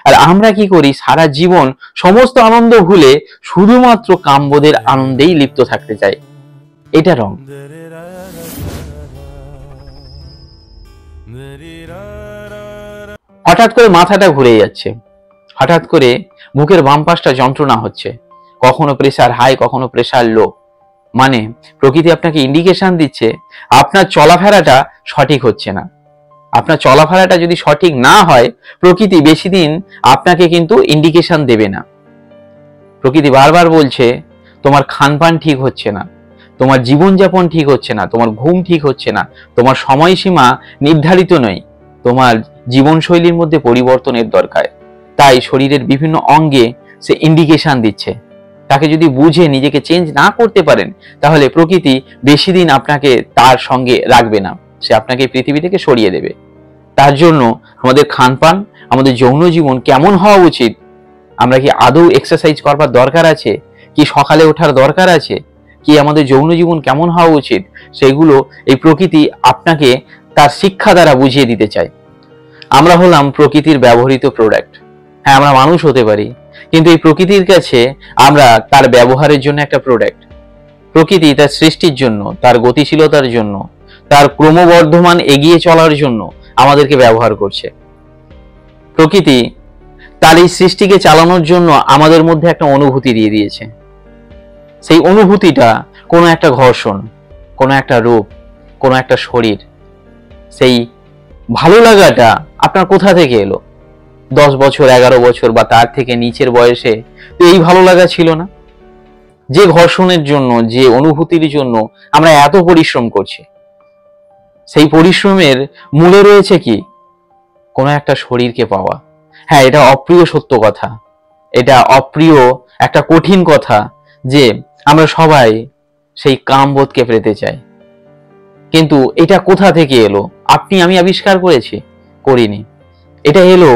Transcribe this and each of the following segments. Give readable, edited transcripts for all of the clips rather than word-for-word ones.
আর আমরা কি করি, সারা জীবন সমস্ত আনন্দ ভুলে শুধুমাত্র কামবোধের আনন্দেই লিপ্ত থাকতে চাই। এটা রং। হঠাৎ করে মাথাটা ঘুরে যাচ্ছে, হঠাৎ করে বুকের বাম পাশটা যন্ত্রণা হচ্ছে, কখনো প্রেসার হাই কখনো প্রেসার লো। মানে প্রকৃতি আপনাকে ইন্ডিকেশন দিচ্ছে আপনার চলাফেরাটা সঠিক হচ্ছে না। আপনার চলাফেরাটা যদি সঠিক না হয়, প্রকৃতি বেশি দিন আপনাকে কিন্তু ইন্ডিকেশন দেবে না। প্রকৃতি বারবার বলছে তোমার খানপান ঠিক হচ্ছে না, তোমার জীবনযাপন ঠিক হচ্ছে না, তোমার ঘুম ঠিক হচ্ছে না, তোমার সময়সীমা নির্ধারিত নয়, তোমার জীবনশৈলীর মধ্যে পরিবর্তনের দরকার। তাই শরীরের বিভিন্ন অঙ্গে সে ইন্ডিকেশন দিচ্ছে। তাকে যদি বুঝে নিজেকে চেঞ্জ না করতে পারেন, তাহলে প্রকৃতি বেশি দিন আপনাকে তার সঙ্গে রাখবে না, সে আপনাকে পৃথিবী থেকে সরিয়ে দেবে। তার জন্য আমাদের খানপান, আমাদের যৌন জীবন কেমন হওয়া উচিত, আমরা কি আদৌ এক্সারসাইজ করবার দরকার আছে, কি সকালে ওঠার দরকার আছে, কি আমাদের যৌন জীবন কেমন হওয়া উচিত, সেগুলো এই প্রকৃতি আপনাকে তার শিক্ষা দ্বারা বুঝিয়ে দিতে চায়। আমরা হলাম প্রকৃতির ব্যবহৃত প্রোডাক্ট। হ্যাঁ, আমরা মানুষ হতে পারি, কিন্তু এই প্রকৃতির কাছে আমরা তার ব্যবহারের জন্য একটা প্রোডাক্ট। প্রকৃতি তার সৃষ্টির জন্য, তার গতিশীলতার জন্য, তার ক্রমবর্ধমান এগিয়ে চলার জন্য আমাদেরকে ব্যবহার করছে। প্রকৃতি তার এই সৃষ্টিকে চালানোর জন্য আমাদের মধ্যে একটা অনুভূতি দিয়ে দিয়েছে। সেই অনুভূতিটা কোনো একটা ঘর্ষণ, কোনো একটা রূপ, কোনো একটা শরীর। সেই ভালো লাগাটা আপনার কোথা থেকে এলো? 10 বছর 11 বছর বা তার থেকে নিচের বয়সে তো এই ভালো লাগা ছিল না। যে ঘর্ষণের জন্য, যে অনুভূতির জন্য আমরা এত পরিশ্রম করছি, সেই পরিশ্রমের মূলে রয়েছে কি? কোনো একটা শরীরকে পাওয়া। হ্যাঁ, এটা অপ্রিয় সত্য কথা, এটা অপ্রিয় একটা কঠিন কথা যে আমরা সবাই সেই কামবোধকে পেতে চাই। কিন্তু এটা কোথা থেকে এলো? আপনি আমি আবিষ্কার করিনি। এটা এলো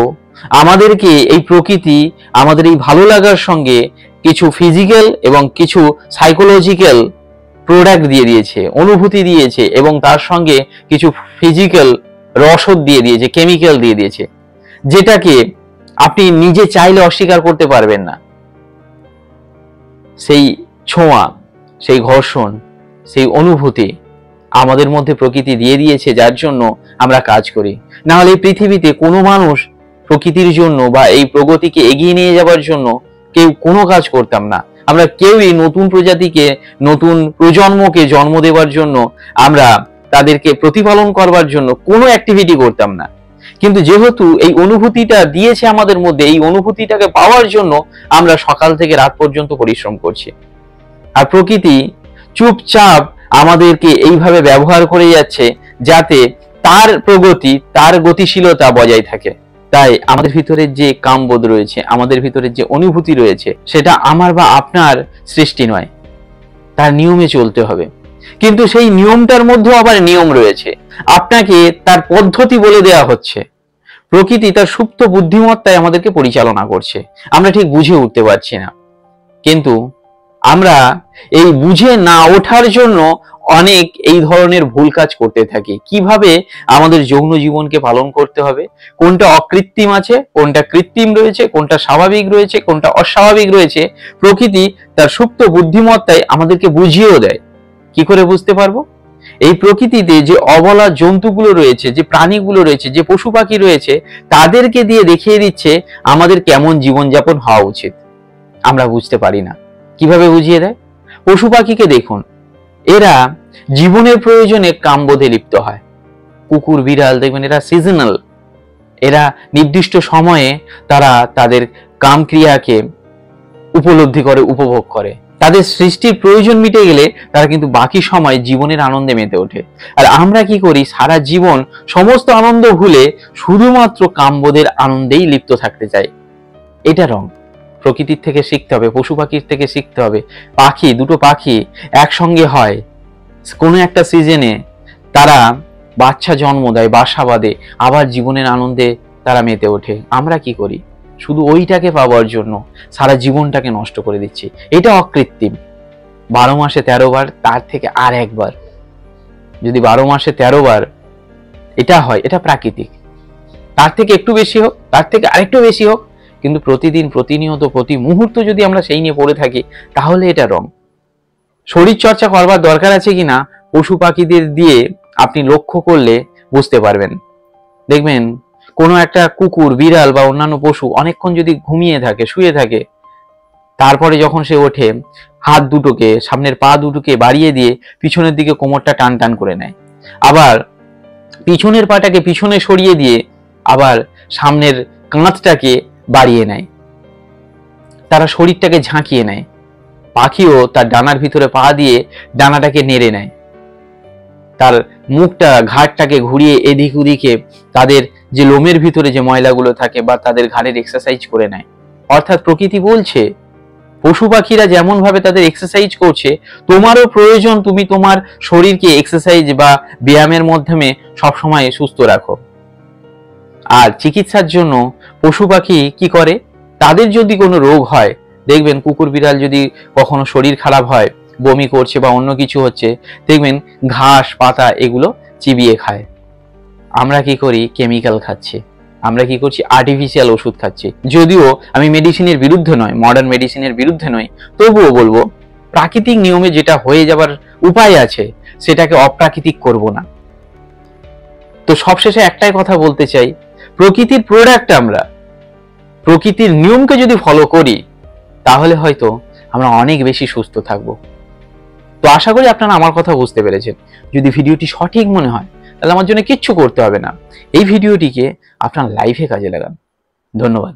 আমাদেরকে এই প্রকৃতি আমাদের এই ভালো লাগার সঙ্গে কিছু ফিজিক্যাল এবং কিছু সাইকোলজিক্যাল প্রোডাক্ট দিয়ে দিয়েছে, অনুভূতি দিয়েছে, এবং তার সঙ্গে কিছু ফিজিক্যাল রসদ দিয়ে দিয়েছে, কেমিক্যাল দিয়ে দিয়েছে, যেটাকে আপনি নিজে চাইলে অস্বীকার করতে পারবেন না। সেই ছোঁয়া, সেই ঘর্ষণ, সেই অনুভূতি আমাদের মধ্যে প্রকৃতি দিয়ে দিয়েছে, যার জন্য আমরা কাজ করি। না হলে এই পৃথিবীতে কোনো মানুষ প্রকৃতির জন্য বা এই প্রগতিকে এগিয়ে নিয়ে যাবার জন্য কেউ কোনো কাজ করতাম না। আমরা কেউই নতুন প্রজাতিকে, নতুন প্রজন্মকে জন্ম দেওয়ার জন্য, আমরা তাদেরকে প্রতিপালন করবার জন্য কোনো অ্যাক্টিভিটি করতাম না। কিন্তু যেহেতু এই অনুভূতিটা দিয়েছে আমাদের মধ্যে, এই অনুভূতিটাকে পাওয়ার জন্য আমরা সকাল থেকে রাত পর্যন্ত পরিশ্রম করছি। আর প্রকৃতি চুপচাপ আমাদেরকে এইভাবে ব্যবহার করে যাচ্ছে যাতে তার প্রগতি, তার গতিশীলতা বজায় থাকে। তাই আমাদের ভিতরে যে কামবোধ রয়েছে, আমাদের ভিতরে যে অনুভূতি রয়েছে, সেটা আমার বা আপনার সৃষ্টি নয়, তার নিয়মে চলতে হবে। কিন্তু সেই নিয়মটার মধ্যেও আবার নিয়ম রয়েছে, আপনাকে তার পদ্ধতি বলে দেওয়া হচ্ছে। প্রকৃতি তার সুপ্ত বুদ্ধিমত্তায় আমাদেরকে পরিচালনা করছে, আমরা ঠিক বুঝে উঠতে পারছি না। কিন্তু আমরা এই বুঝে না ওঠার জন্য অনেক এই ধরনের ভুল কাজ করতে থাকি। কিভাবে আমাদের যৌন জীবনকে পালন করতে হবে, কোনটা অকৃত্রিম আছে, কোনটা কৃত্রিম রয়েছে, কোনটা স্বাভাবিক রয়েছে, কোনটা অস্বাভাবিক রয়েছে, প্রকৃতি তার সুপ্ত বুদ্ধিমত্তায় আমাদেরকে বুঝিয়েও দেয়। কি করে বুঝতে পারবো? এই প্রকৃতিতে যে অবলা জন্তুগুলো রয়েছে, যে প্রাণীগুলো রয়েছে, যে পশু পাখি রয়েছে, তাদেরকে দিয়ে দেখিয়ে দিচ্ছে আমাদের কেমন জীবনযাপন হওয়া উচিত। আমরা বুঝতে পারি না। কিভাবে বুঝিয়ে দেয়? পশু পাখিকে দেখুন, এরা জীবনের প্রয়োজনে কামবোধে লিপ্ত হয়। কুকুর, বিড়াল দেখবেন এরা সিজনাল, এরা নির্দিষ্ট সময়ে তারা তাদের কামক্রিয়াকে উপলব্ধি করে, উপভোগ করে। তাদের সৃষ্টির প্রয়োজন মিটে গেলে তারা কিন্তু বাকি সময় জীবনের আনন্দে মেতে ওঠে। আর আমরা কি করি, সারা জীবন সমস্ত আনন্দ ভুলে শুধুমাত্র কামবোধের আনন্দেই লিপ্ত থাকতে চাই। এটা রং। প্রকৃতির থেকে শিখতে হবে, পশু পাখির থেকে শিখতে হবে। পাখি, দুটো পাখি একসঙ্গে হয়, কোনো একটা সিজনে তারা বাচ্চা জন্ম দেয়, বাসা বাঁধে, আবার জীবনের আনন্দে তারা মেতে ওঠে। আমরা কি করি, শুধু ওইটাকে পাওয়ার জন্য সারা জীবনটাকে নষ্ট করে দিচ্ছি। এটা অকৃত্রিম। 12 মাসে 13 বার, তার থেকে আর একবার। যদি 12 মাসে 13 বার এটা হয়, এটা প্রাকৃতিক। তার থেকে একটু বেশি হোক, তার থেকে আরেকটু বেশি হোক, কিন্তু প্রতিদিন, প্রতিনিয়ত, প্রতি মুহূর্ত যদি আমরা সেই নিয়ে পড়ে থাকি, তাহলে এটা রং। শরীর চর্চা করবার দরকার আছে কিনা পশু পাখিদের দিয়ে আপনি লক্ষ্য করলে বুঝতে পারবেন। দেখবেন কোনো একটা কুকুর, বিড়াল বা অন্যান্য পশু অনেকক্ষণ যদি ঘুমিয়ে থাকে, শুয়ে থাকে, তারপরে যখন সে ওঠে, হাত দুটোকে, সামনের পা দুটোকে বাড়িয়ে দিয়ে পিছনের দিকে কোমরটা টান টান করে নেয়, আবার পিছনের পাটাকে পিছনে সরিয়ে দিয়ে আবার সামনের কাঁধটাকে বাড়িয়ে নেয়, তারা শরীরটাকে ঝাঁকিয়ে নেয়। পাখিও তার ডানার ভিতরে পা দিয়ে ডানাটাকে নেড়ে নেয়, তার মুখটা, ঘাড়টাকে ঘুরিয়ে এদিক ওদিকে তাদের যে লোমের ভিতরে যে ময়লাগুলো থাকে বা তাদের ঘাড়ের এক্সারসাইজ করে নেয়। অর্থাৎ প্রকৃতি বলছে, পশু পাখিরা যেমন ভাবে তাদের এক্সারসাইজ করছে, তোমারও প্রয়োজন তুমি তোমার শরীরকে এক্সারসাইজ বা ব্যায়ামের মাধ্যমে সবসময় সুস্থ রাখো। আর চিকিৎসার জন্য পশু পাখি কি করে, তাদের যদি কোনো রোগ হয়, দেখবেন কুকুর বিড়াল যদি কখনো শরীর খারাপ হয়, বমি করছে বা অন্য কিছু হচ্ছে, দেখবেন ঘাস পাতা এগুলো চিবিয়ে খায়। আমরা কি করি, কেমিক্যাল খাচ্ছি, আমরা কি করছি, আর্টিফিশিয়াল ওষুধ খাচ্ছি। যদিও আমি মেডিসিনের বিরুদ্ধে নয়, মডার্ন মেডিসিনের বিরুদ্ধে নয়, তবুও বলবো প্রাকৃতিক নিয়মে যেটা হয়ে যাবার উপায় আছে সেটাকে অপ্রাকৃতিক করব না। তো সবশেষে একটাই কথা বলতে চাই, প্রকৃতির প্রোডাক্ট আমরা, প্রকৃতির নিয়মকে যদি ফলো করি তাহলে হয়তো আমরা অনেক বেশি সুস্থ থাকবো। তো আশা করি আপনারা আমার কথা বুঝতে পেরেছেন। যদি ভিডিওটি সঠিক মনে হয় তাহলে আমার জন্য কিচ্ছু করতে হবে না, এই ভিডিওটিকে আপনার লাইফে কাজে লাগান। ধন্যবাদ।